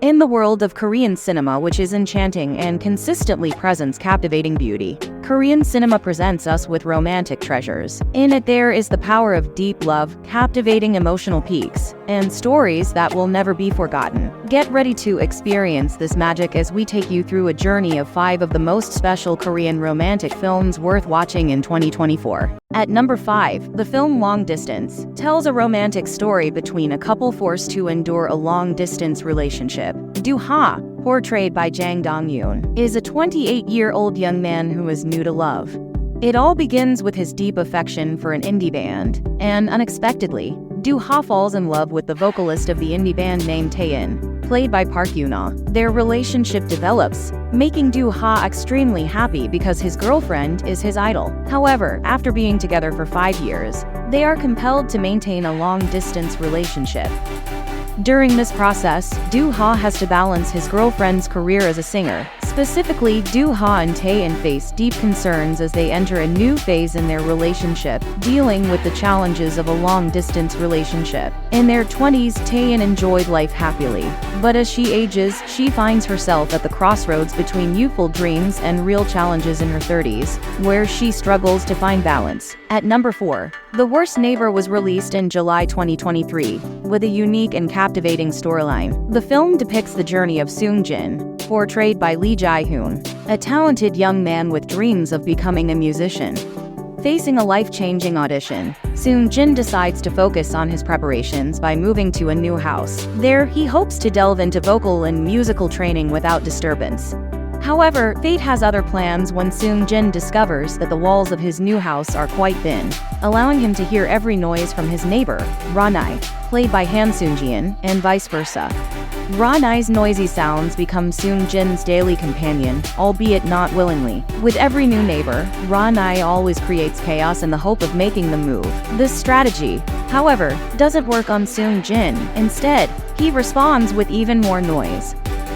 In the world of Korean cinema, which is enchanting and consistently presents captivating beauty, Korean cinema presents us with romantic treasures. In it there is the power of deep love, captivating emotional peaks, and stories that will never be forgotten. Get ready to experience this magic as we take you through a journey of 5 of the most special Korean romantic films worth watching in 2024. At number 5, the film Long Distance tells a romantic story between a couple forced to endure a long-distance relationship. Do-ha, portrayed by Jang Dong-yoon, is a 28-year-old young man who is new to love. It all begins with his deep affection for an indie band, and unexpectedly, Do-ha falls in love with the vocalist of the indie band named Taein, played by Park Yoon-ah. Their relationship develops, making Do-ha extremely happy because his girlfriend is his idol. However, after being together for 5 years, they are compelled to maintain a long-distance relationship. During this process, Do-ha has to balance his girlfriend's career as a singer. Specifically, Do-ha and Taein face deep concerns as they enter a new phase in their relationship, dealing with the challenges of a long-distance relationship. In their 20s, Taein enjoyed life happily, but as she ages, she finds herself at the crossroads between youthful dreams and real challenges in her 30s, where she struggles to find balance. At number 4, The Worst Neighbor was released in July 2023, with a unique and captivating storyline. The film depicts the journey of Seung-jin, portrayed by Lee Jae-hoon, a talented young man with dreams of becoming a musician. Facing a life-changing audition, Seung-jin decides to focus on his preparations by moving to a new house. There, he hopes to delve into vocal and musical training without disturbance. However, fate has other plans when Seung-jin discovers that the walls of his new house are quite thin, allowing him to hear every noise from his neighbor, Ranai, played by Han Seung-jin, and vice versa. Ranai's noisy sounds become Seung-jin's daily companion, albeit not willingly. With every new neighbor, Ranai always creates chaos in the hope of making them move. This strategy, however, doesn't work on Seung-jin. Instead, he responds with even more noise.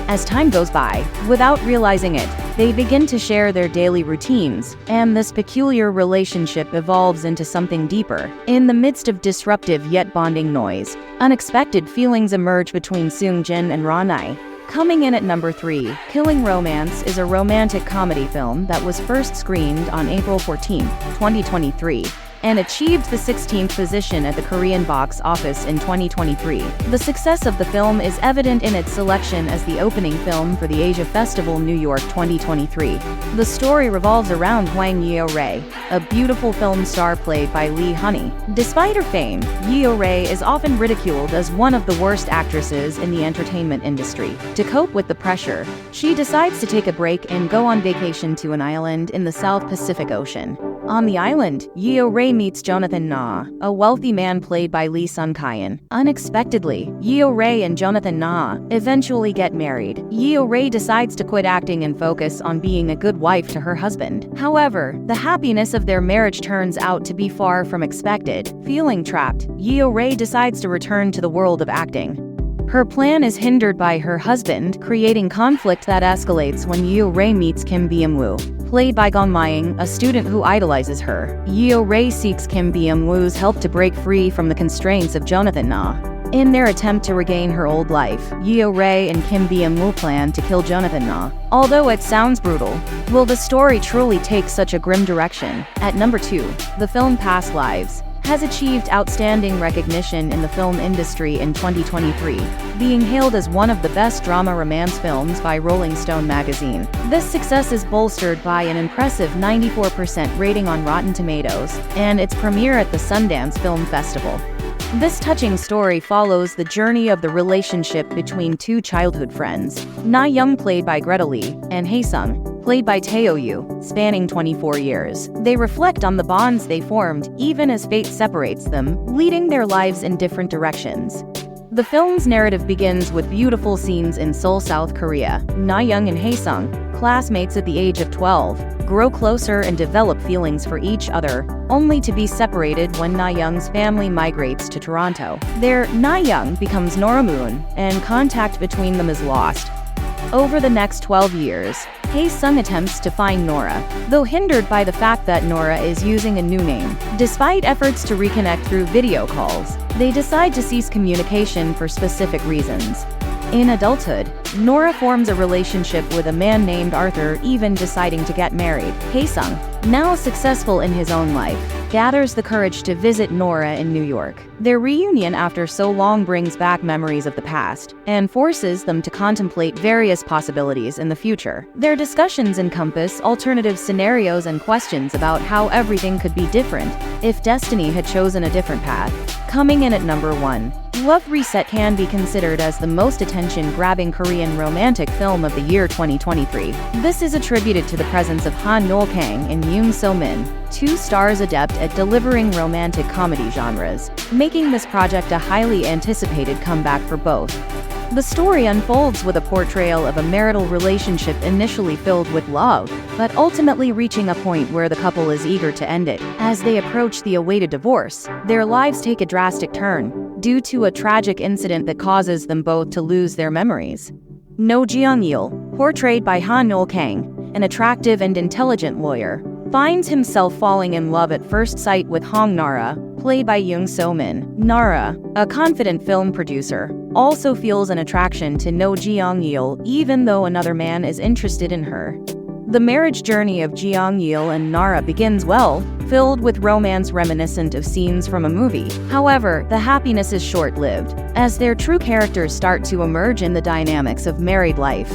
As time goes by, without realizing it, they begin to share their daily routines, and this peculiar relationship evolves into something deeper. In the midst of disruptive yet bonding noise, unexpected feelings emerge between Seung-jin and Ranai. Coming in at number 3, Killing Romance is a romantic comedy film that was first screened on April 14, 2023. And achieved the 16th position at the Korean box office in 2023. The success of the film is evident in its selection as the opening film for the Asia Festival New York 2023. The story revolves around Hwang Yeo-rae, a beautiful film star played by Lee Honey. Despite her fame, Yeo-rae is often ridiculed as one of the worst actresses in the entertainment industry. To cope with the pressure, she decides to take a break and go on vacation to an island in the South Pacific Ocean. On the island, Yeo-rae meets Jonathan Na, a wealthy man played by Lee Sung-kyan. Unexpectedly, Yeo-rae and Jonathan Na eventually get married. Yeo-rae decides to quit acting and focus on being a good wife to her husband. However, the happiness of their marriage turns out to be far from expected. Feeling trapped, Yeo-rae decides to return to the world of acting. Her plan is hindered by her husband, creating conflict that escalates when Yeo-rae meets Kim Byung-woo, played by Gong Myung, a student who idolizes her. Yeo-rae seeks Kim Byung-woo's help to break free from the constraints of Jonathan Na. In their attempt to regain her old life, Yeo-rae and Kim Byung-woo plan to kill Jonathan Na. Although it sounds brutal, will the story truly take such a grim direction? At number 2, the film Past Lives has achieved outstanding recognition in the film industry in 2023, being hailed as one of the best drama romance films by Rolling Stone magazine. This success is bolstered by an impressive 94% rating on Rotten Tomatoes, and its premiere at the Sundance Film Festival. This touching story follows the journey of the relationship between two childhood friends, Na Young played by Greta Lee, and Hae-sung, played by Tae Yoo, spanning 24 years. They reflect on the bonds they formed, even as fate separates them, leading their lives in different directions. The film's narrative begins with beautiful scenes in Seoul, South Korea. Na Young and Hae-sung, classmates at the age of 12, grow closer and develop feelings for each other, only to be separated when Na Young's family migrates to Toronto. There, Na Young becomes Nora Moon, and contact between them is lost. Over the next 12 years, Hae-sung attempts to find Nora, though hindered by the fact that Nora is using a new name. Despite efforts to reconnect through video calls, they decide to cease communication for specific reasons. In adulthood, Nora forms a relationship with a man named Arthur, even deciding to get married. Haesung, now successful in his own life, gathers the courage to visit Nora in New York. Their reunion after so long brings back memories of the past and forces them to contemplate various possibilities in the future. Their discussions encompass alternative scenarios and questions about how everything could be different if destiny had chosen a different path. Coming in at number 1. Love Reset can be considered as the most attention-grabbing Korean romantic film of the year 2023. This is attributed to the presence of Han Nol-kang and Yoon So-min, two stars adept at delivering romantic comedy genres, making this project a highly anticipated comeback for both. The story unfolds with a portrayal of a marital relationship initially filled with love, but ultimately reaching a point where the couple is eager to end it. As they approach the awaited divorce, their lives take a drastic turn, due to a tragic incident that causes them both to lose their memories. No Jeong-il, portrayed by Han Nol-kang, an attractive and intelligent lawyer, finds himself falling in love at first sight with Hong Nara, played by Yoon So-min. Nara, a confident film producer, also feels an attraction to No Jeong-il even though another man is interested in her. The marriage journey of Jeong-il and Nara begins well, filled with romance reminiscent of scenes from a movie. However, the happiness is short-lived, as their true characters start to emerge in the dynamics of married life.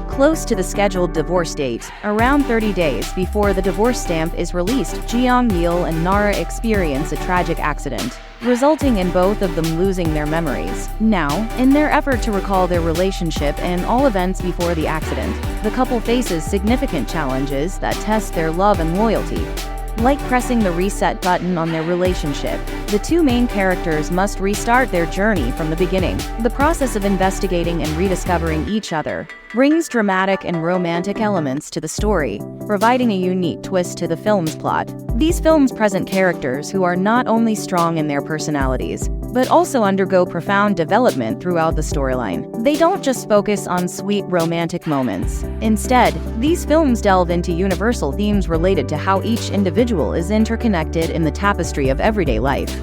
Close to the scheduled divorce date, around 30 days before the divorce stamp is released, Jeong-il and Nara experience a tragic accident, resulting in both of them losing their memories. Now, in their effort to recall their relationship and all events before the accident, the couple faces significant challenges that test their love and loyalty. Like pressing the reset button on their relationship, the two main characters must restart their journey from the beginning. The process of investigating and rediscovering each other brings dramatic and romantic elements to the story, providing a unique twist to the film's plot. These films present characters who are not only strong in their personalities, but also undergo profound development throughout the storyline. They don't just focus on sweet romantic moments. Instead, these films delve into universal themes related to how each individual is interconnected in the tapestry of everyday life.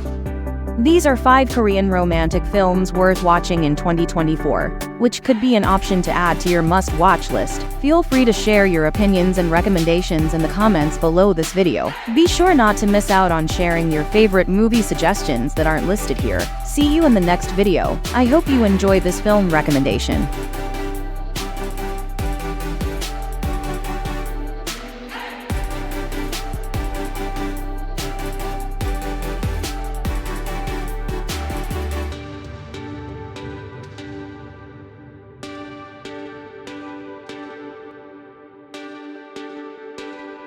These are 5 Korean romantic films worth watching in 2024, which could be an option to add to your must-watch list. Feel free to share your opinions and recommendations in the comments below this video. Be sure not to miss out on sharing your favorite movie suggestions that aren't listed here. See you in the next video. I hope you enjoy this film recommendation.